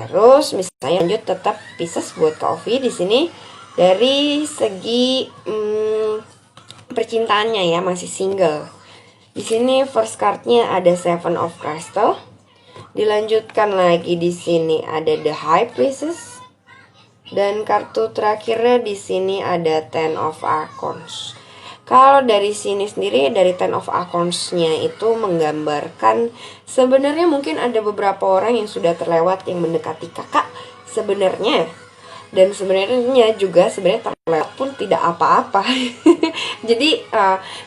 Terus misalnya lanjut tetap Pisces buat Kak Ovi di sini dari segi percintaannya ya, masih single. Di sini first cardnya ada Seven of Crystal. Dilanjutkan lagi di sini ada The High Priestess. Dan kartu terakhirnya di sini ada Ten of Archons. Kalau dari sini sendiri, dari Ten of Archons-nya itu menggambarkan sebenarnya mungkin ada beberapa orang yang sudah terlewat yang mendekati kakak sebenarnya. Dan sebenarnya juga sebenarnya terlewat pun tidak apa-apa. Jadi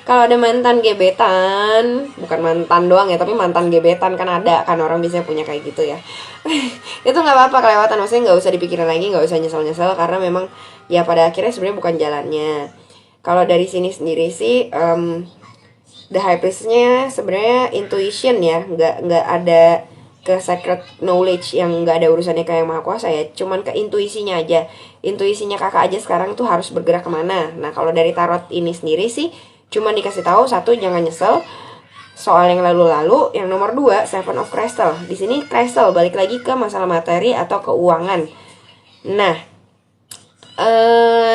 kalau ada mantan gebetan, bukan mantan doang ya, tapi mantan gebetan kan ada kan, orang biasanya punya kayak gitu ya. Itu nggak apa-apa kelewatan, maksudnya nggak usah dipikirin lagi, nggak usah nyesel-nyesel, karena memang ya pada akhirnya sebenarnya bukan jalannya. Kalau dari sini sendiri sih The High Priestess-nya sebenarnya intuition ya, nggak ada ke secret knowledge yang nggak ada urusannya kayak Maha Kuasa ya, cuman ke intuisinya aja. Intuisinya kakak aja sekarang tuh harus bergerak kemana. Nah kalau dari tarot ini sendiri sih cuman dikasih tahu satu, jangan nyesel soal yang lalu-lalu. Yang nomor 2, Seven of Crystal. Di sini crystal balik lagi ke masalah materi atau keuangan. Nah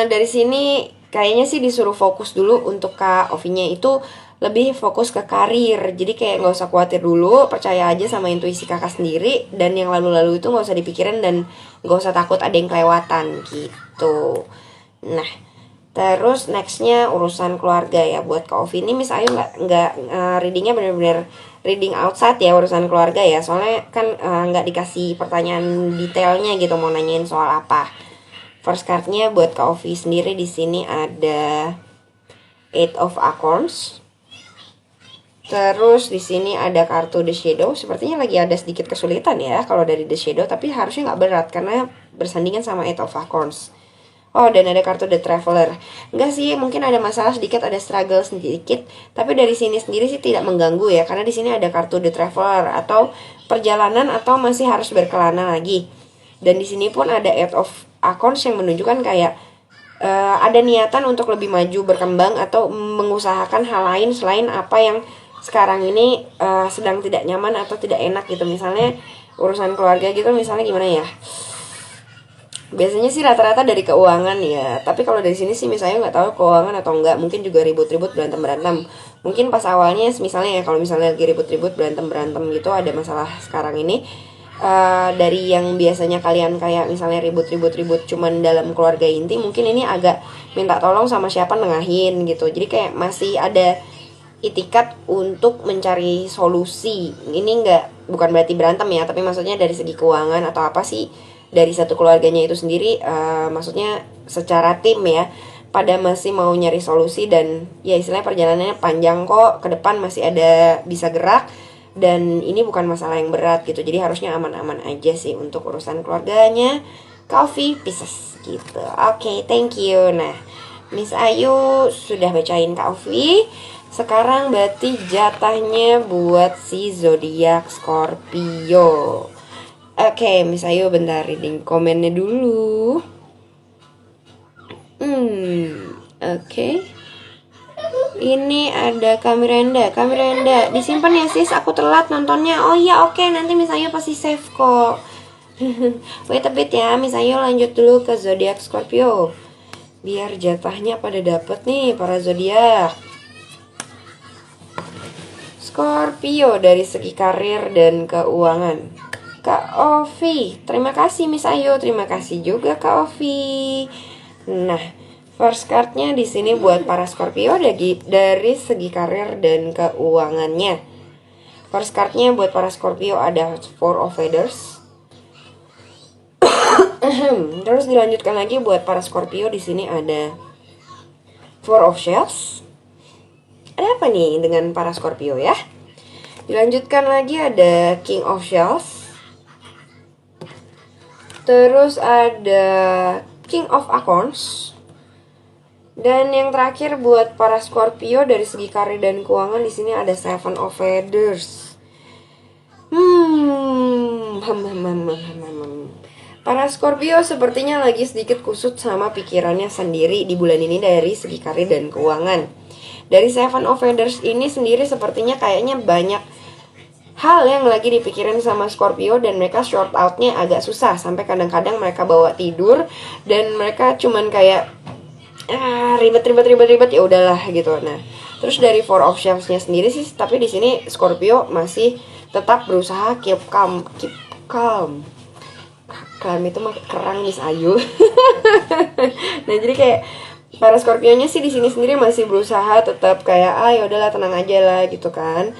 dari sini kayaknya sih disuruh fokus dulu untuk Kak Ovinya itu lebih fokus ke karir. Jadi kayak gak usah khawatir dulu, percaya aja sama intuisi kakak sendiri. Dan yang lalu-lalu itu gak usah dipikirin dan gak usah takut ada yang kelewatan gitu. Nah terus nextnya urusan keluarga ya. Buat Kak Ovi ini Miss Ayu nggak readingnya bener-bener reading outside ya, urusan keluarga ya. Soalnya kan nggak dikasih pertanyaan detailnya gitu mau nanyain soal apa. First cardnya buat Kak Ovi sendiri di sini ada Eight of Acorns. Terus di sini ada kartu The Shadow. Sepertinya lagi ada sedikit kesulitan ya kalau dari The Shadow, tapi harusnya nggak berat karena bersandingan sama Eight of Acorns. Oh, dan ada kartu The Traveler. Enggak sih, mungkin ada masalah sedikit, ada struggle sedikit, tapi dari sini sendiri sih tidak mengganggu ya, karena di sini ada kartu The Traveler atau perjalanan atau masih harus berkelana lagi. Dan di sini pun ada Eight of Acorns yang menunjukkan kayak ada niatan untuk lebih maju, berkembang atau mengusahakan hal lain selain apa yang sekarang ini sedang tidak nyaman atau tidak enak gitu. Misalnya urusan keluarga gitu, misalnya gimana ya, biasanya sih rata-rata dari keuangan ya. Tapi kalau dari sini sih misalnya nggak tahu keuangan atau enggak, mungkin juga ribut-ribut, berantem-berantem. Mungkin pas awalnya misalnya ya, kalau misalnya lagi ribut-ribut, berantem-berantem gitu, ada masalah sekarang ini, dari yang biasanya kalian kayak misalnya ribut-ribut cuman dalam keluarga inti, mungkin ini agak minta tolong sama siapa nengahin gitu. Jadi kayak masih ada itikat untuk mencari solusi. Ini bukan berarti berantem ya, tapi maksudnya dari segi keuangan atau apa sih dari satu keluarganya itu sendiri, maksudnya secara tim ya, pada masih mau nyari solusi. Dan ya istilahnya perjalanannya panjang kok, ke depan masih ada bisa gerak. Dan ini bukan masalah yang berat gitu, jadi harusnya aman-aman aja sih untuk urusan keluarganya Kak Ovi Pisces gitu. Oke, thank you. Nah Miss Ayu sudah bacain Kak Ovi. Sekarang berarti jatahnya buat si zodiak Scorpio. Oke, Miss Ayu bentar reading komennya dulu. Oke. Ini ada Kamiranda. Disimpan ya sis, aku telat nontonnya. Oh iya, oke, nanti Miss Ayu pasti save kok. Wait a bit ya, Miss Ayu lanjut dulu ke zodiak Scorpio. Biar jatahnya pada dapet nih para zodiak. Scorpio dari segi karir dan keuangan. Kak Ovi, terima kasih Miss Ayu, terima kasih juga Kak Ovi. Nah, first cardnya di sini buat para Scorpio dari segi karir dan keuangannya. First cardnya buat para Scorpio ada Four of Feathers. Terus dilanjutkan lagi buat para Scorpio di sini ada Four of Shells. Ada apa nih dengan para Scorpio ya? Dilanjutkan lagi ada King of Shells. Terus ada King of Acorns. Dan yang terakhir buat para Scorpio dari segi karir dan keuangan di sini ada Seven of Feathers. Para Scorpio sepertinya lagi sedikit kusut sama pikirannya sendiri di bulan ini dari segi karir dan keuangan. Dari Seven of Feathers ini sendiri sepertinya kayaknya banyak hal yang lagi dipikirin sama Scorpio, dan mereka short outnya agak susah, sampai kadang-kadang mereka bawa tidur dan mereka cuman kayak ribet ya udahlah gitu. Nah, terus dari Four of Shells-nya sendiri sih, tapi di sini Scorpio masih tetap berusaha keep calm. Calm itu mah kerang Miss Ayu. Nah, jadi kayak para Scorpionya sih di sini sendiri masih berusaha tetap kayak ya udahlah tenang aja lah gitu kan.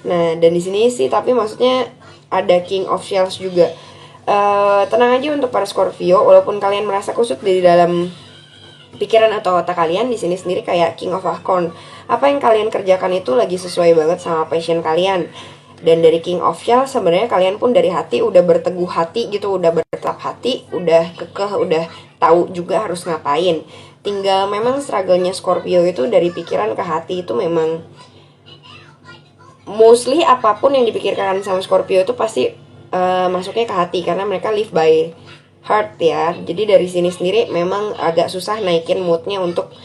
Nah, dan di sini sih tapi maksudnya ada King of Shells juga. Tenang aja untuk para Scorpio, walaupun kalian merasa kusut di dalam pikiran atau otak kalian, di sini sendiri kayak King of Acorn. Apa yang kalian kerjakan itu lagi sesuai banget sama passion kalian. Dan dari King of Shells sebenarnya kalian pun dari hati udah berteguh hati gitu, udah bertetap hati, udah kekeh, udah tahu juga harus ngapain. Tinggal memang struggle-nya Scorpio itu dari pikiran ke hati itu memang mostly apapun yang dipikirkan sama Scorpio itu pasti masuknya ke hati, karena mereka live by heart ya. Jadi dari sini sendiri memang agak susah naikin moodnya untuk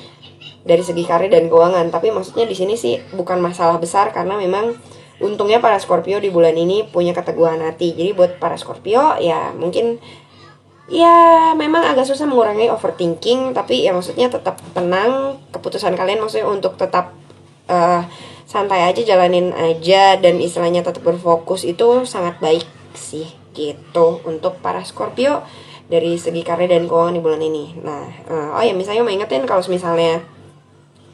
dari segi karir dan keuangan. Tapi maksudnya di sini sih bukan masalah besar, karena memang untungnya para Scorpio di bulan ini punya keteguhan hati. Jadi buat para Scorpio ya mungkin ya memang agak susah mengurangi overthinking, tapi ya maksudnya tetap tenang. Keputusan kalian maksudnya untuk tetap santai aja, jalanin aja, dan istilahnya tetap berfokus itu sangat baik sih gitu untuk para Scorpio dari segi karir dan keuangan di bulan ini. Nah, oh ya misalnya mau ingetin kalau misalnya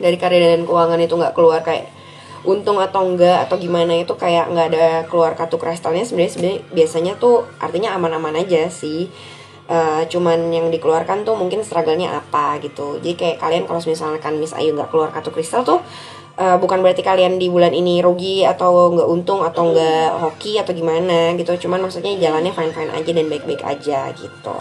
dari karir dan keuangan itu nggak keluar kayak untung atau enggak atau gimana, itu kayak nggak ada keluar kartu kristalnya, sebenarnya biasanya tuh artinya aman-aman aja sih. Cuman yang dikeluarkan tuh mungkin struggle-nya apa gitu. Jadi kayak kalian kalau misalkan Miss Ayu nggak keluar kartu kristal tuh bukan berarti kalian di bulan ini rugi atau nggak untung atau nggak hoki atau gimana gitu. Cuman maksudnya jalannya fine-fine aja dan baik-baik aja gitu.